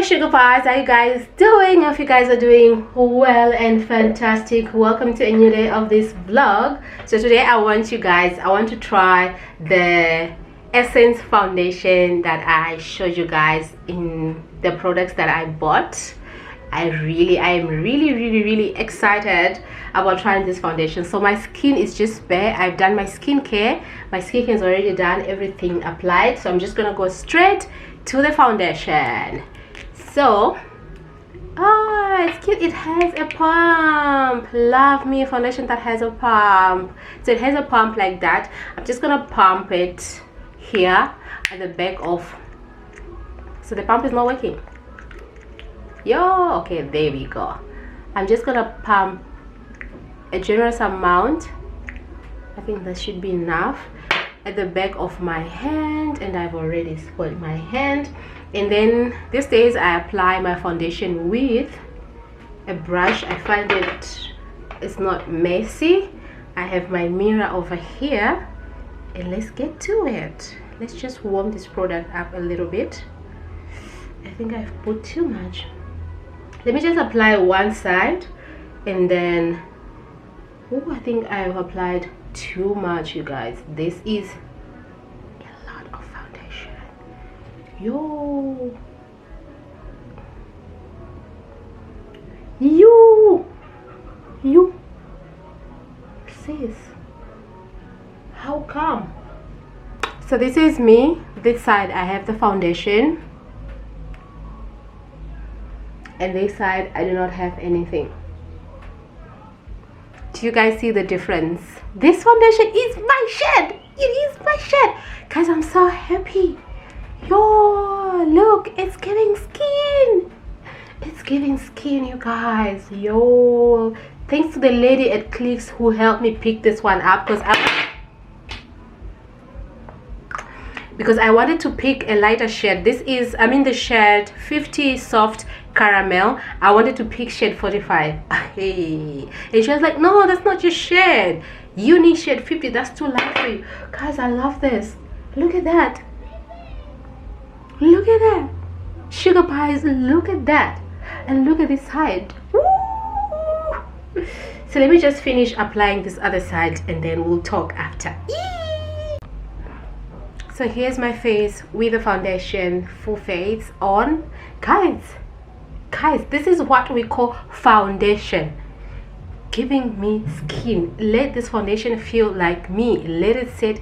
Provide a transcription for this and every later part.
my sugar pies, how you guys doing? Hope you guys are doing well and fantastic. Welcome to a new day of this vlog. So today I want to try the Essence foundation that I showed you guys in the products that I bought. I am really excited about trying this foundation. So my skin is just bare. I've done my skincare. My skincare is already done, everything applied. So I'm just gonna go straight to the foundation. So it's cute. It has a pump. Love me a foundation that has a pump. So it has a pump like that. I'm just gonna pump it here at the back of, so the pump is not working. Okay, there we go. I'm just gonna pump a generous amount. I think that should be enough at the back of my hand, and I've already spoiled my hand. And then these days I apply my foundation with a brush. I find it's not messy. I have my mirror over here, and let's get to it. Let's just warm this product up a little bit. I think I've put too much. Let me just apply one side, and then I think I've applied too much, you guys. This is a lot of foundation. You sis, how come? So this is me. This side I have the foundation, and this side I do not have anything. Do you guys see the difference? This foundation is my shade. It is my shade, guys. I'm so happy. Look, it's giving skin. It's giving skin, you guys. Thanks to the lady at Clicks who helped me pick this one up, because I wanted to pick a lighter shade. This is, I'm in the shade 50 soft caramel. I wanted to pick shade 45. Hey, and she was like, no, that's not your shade. You need shade 50. That's too light for you. Guys, I love this. Look at that. Look at that. Sugar pies, look at that. And look at this side. Woo! So let me just finish applying this other side, and then we'll talk after. So here's my face with the foundation, full face on. Guys, this is what we call foundation. Giving me skin. Let this foundation feel like me. Let it set.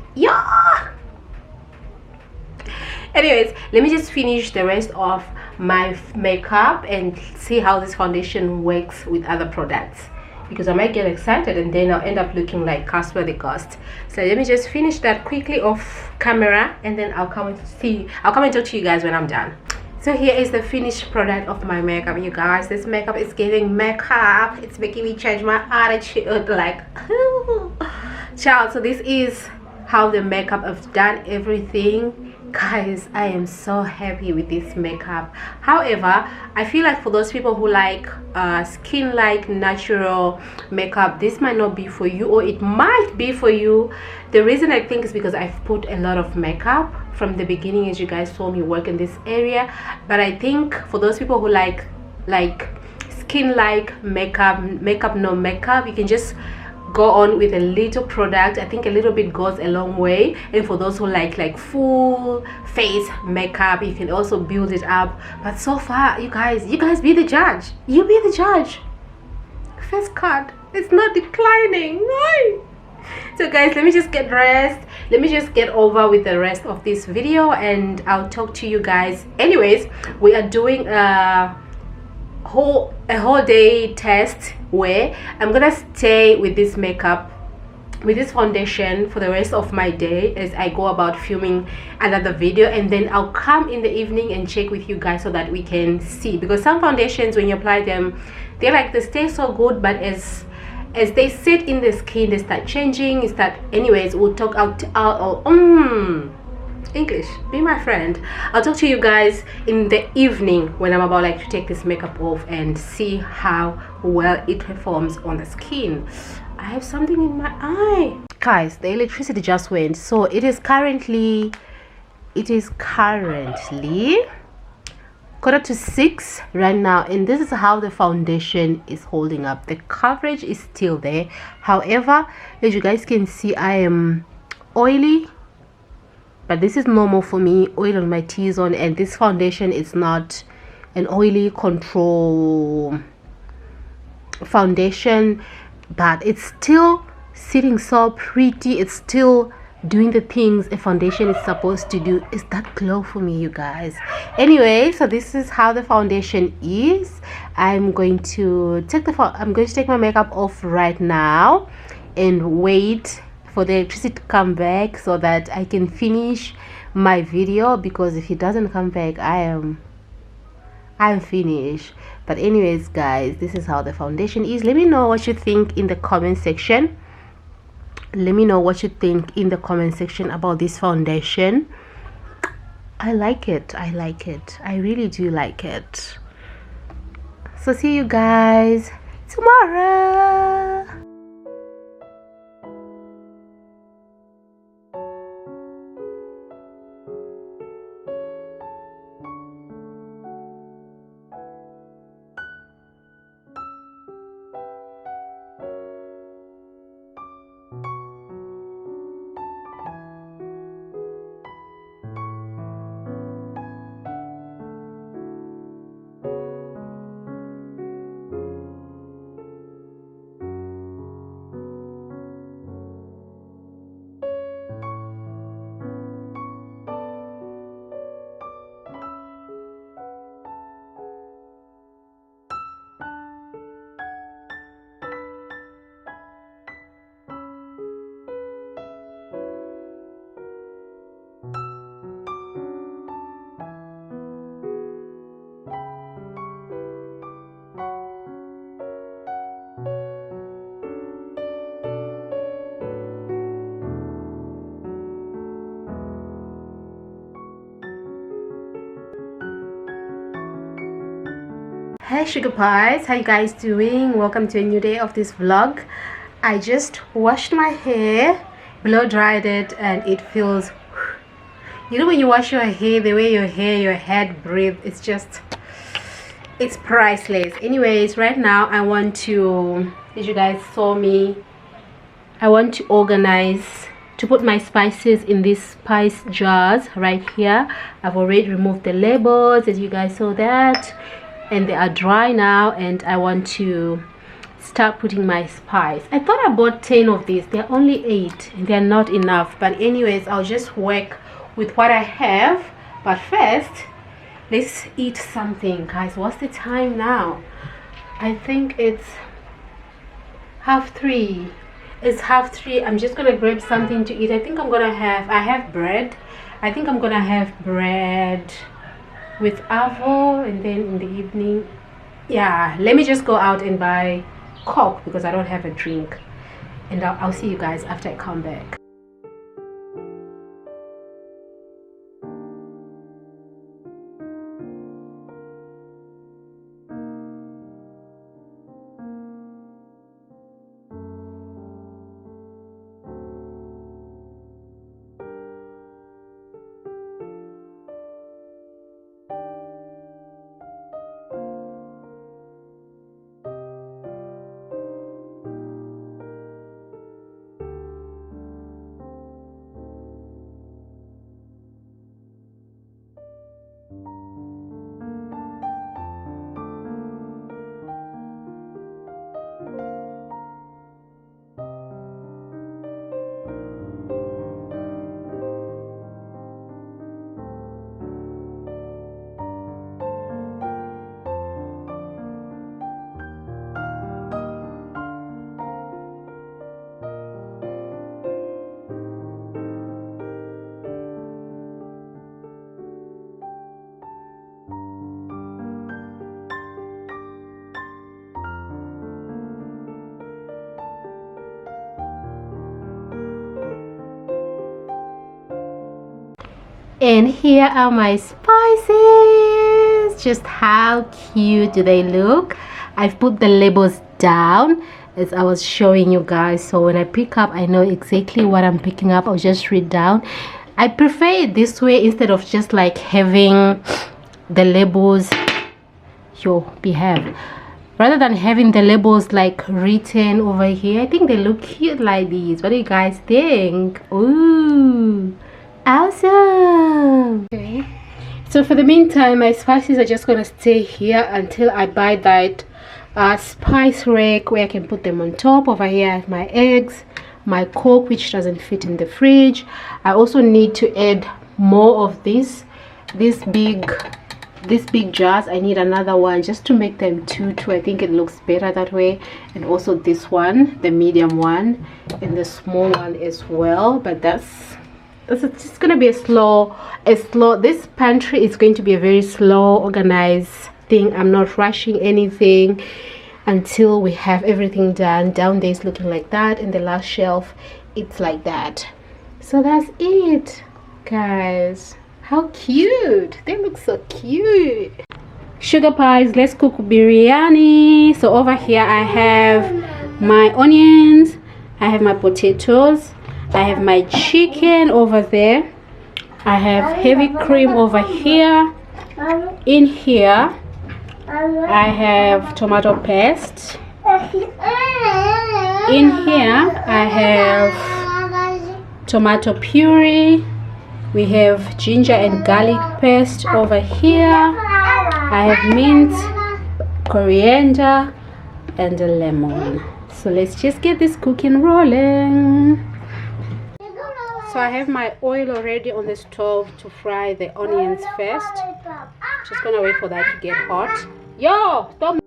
Anyways, let me just finish the rest of my makeup and see how this foundation works with other products, because I might get excited and then I'll end up looking like Casper the Ghost. So let me just finish that quickly off camera, and then I'll come and talk to you guys when I'm done. So here is the finished product of my makeup, you guys. This makeup is giving makeup. It's making me change my attitude, like child. So this is how the makeup, I've done everything. Guys, I am so happy with this makeup. However, I feel like for those people who like skin like natural makeup, this might not be for you, or it might be for you. The reason I think is because I've put a lot of makeup from the beginning, as you guys saw me work in this area. But I think for those people who like skin like makeup no makeup, you can just go on with a little product. I think a little bit goes a long way. And for those who like full face makeup, you can also build it up. But so far, you guys be the judge. You be the judge. Face cut, it's not declining, right? So guys, let me just get dressed. Let me just get over with the rest of this video, and I'll talk to you guys. Anyways, we are doing a whole day test where I'm gonna stay with this makeup, with this foundation, for the rest of my day as I go about filming another video, and then I'll come in the evening and check with you guys so that we can see, because some foundations, when you apply them, they stay so good, but as they sit in the skin, they start changing. Anyways, we'll talk English, be my friend. I'll talk to you guys in the evening when I'm about to take this makeup off and see how well it performs on the skin. I have something in my eye, guys. The electricity just went, so it is currently 5:45 right now, and this is how the foundation is holding up. The coverage is still there. However, as you guys can see, I am oily, but this is normal for me. Oil on my T-zone, and this foundation is not an oily control foundation, but it's still sitting so pretty. It's still doing the things a foundation is supposed to do. Is that glow for me, you guys? Anyway, so this is how the foundation is. I'm going to take my makeup off right now and wait for the electricity to come back so that I can finish my video, because if it doesn't come back, I'm finished. But anyways, guys, this is how the foundation is. Let me know what you think in the comment section. Let me know what you think in the comment section about this foundation. I like it. I like it. I really do like it. So see you guys tomorrow. Hey sugar pies, how you guys doing? Welcome to a new day of this vlog. I just washed my hair, blow dried it, and it feels, you know, when you wash your hair, the way your head breathe, it's priceless. Anyways, right now I want to, as you guys saw me, I want to organize, to put my spices in these spice jars right here. I've already removed the labels, as you guys saw that, and they are dry now, and I want to start putting my spice. I thought I bought 10 of these. They're only 8 and they're not enough, but anyways, I'll just work with what I have. But first, let's eat something, guys. What's the time now? I think it's 3:30. It's 3:30. I'm just gonna grab something to eat. I think I have bread. I think I'm gonna have bread with avo, and then in the evening, yeah, let me just go out and buy Coke because I don't have a drink, and I'll see you guys after I come back. And here are my spices. Just how cute do they look? I've put the labels down as I was showing you guys, so when I pick up, I know exactly what I'm picking up. I'll just read down. I prefer it this way instead of just like having the labels your behave, rather than having the labels like written over here. I think they look cute like these. What do you guys think? Ooh, awesome. Okay, so for the meantime, my spices are just gonna stay here until I buy that spice rack where I can put them on top. Over here I have my eggs, my Coke, which doesn't fit in the fridge. I also need to add more of these big jars. I need another one just to make them two. I think it looks better that way. And also this one, the medium one, and the small one as well. But that's just gonna be a slow this pantry is going to be a very slow, organized thing. I'm not rushing anything until we have everything done. Down there is looking like that, and the last shelf it's like that. So that's it, guys. How cute! They look so cute. Sugar pies, let's cook biryani. So over here I have my onions, I have my potatoes, I have my chicken over there, I have heavy cream over here. In here I have tomato paste. In here I have tomato puree. We have ginger and garlic paste over here. I have mint, coriander, and a lemon. So let's just get this cooking rolling. So I have my oil already on the stove to fry the onions first. Just gonna wait for that to get hot. Yo, stop.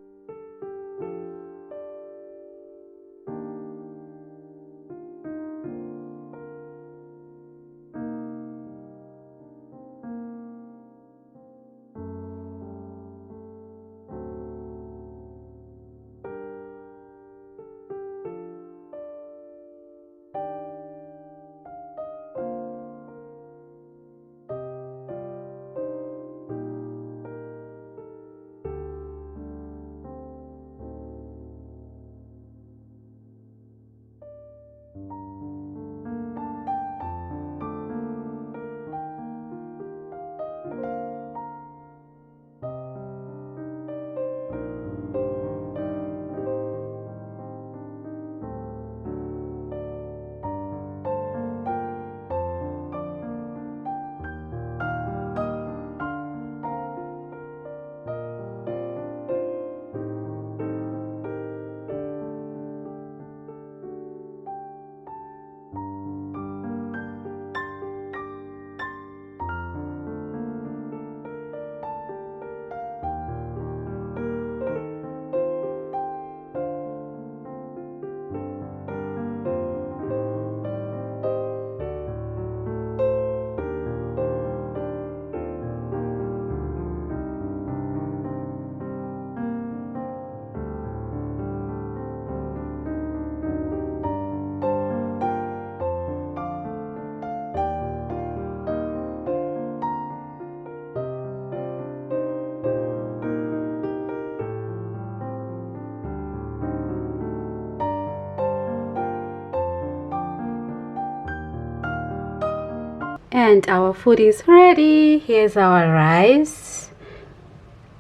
And our food is ready. Here's our rice,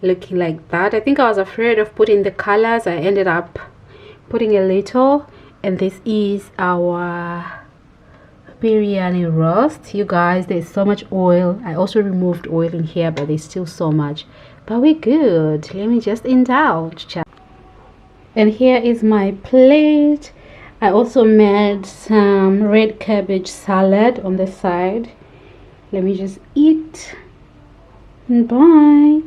looking like that. I think I was afraid of putting the colors. I ended up putting a little. And this is our biryani roast. You guys, there's so much oil. I also removed oil in here, but there's still so much. But we're good. Let me just indulge. And here is my plate. I also made some red cabbage salad on the side. Let me just eat. Bye.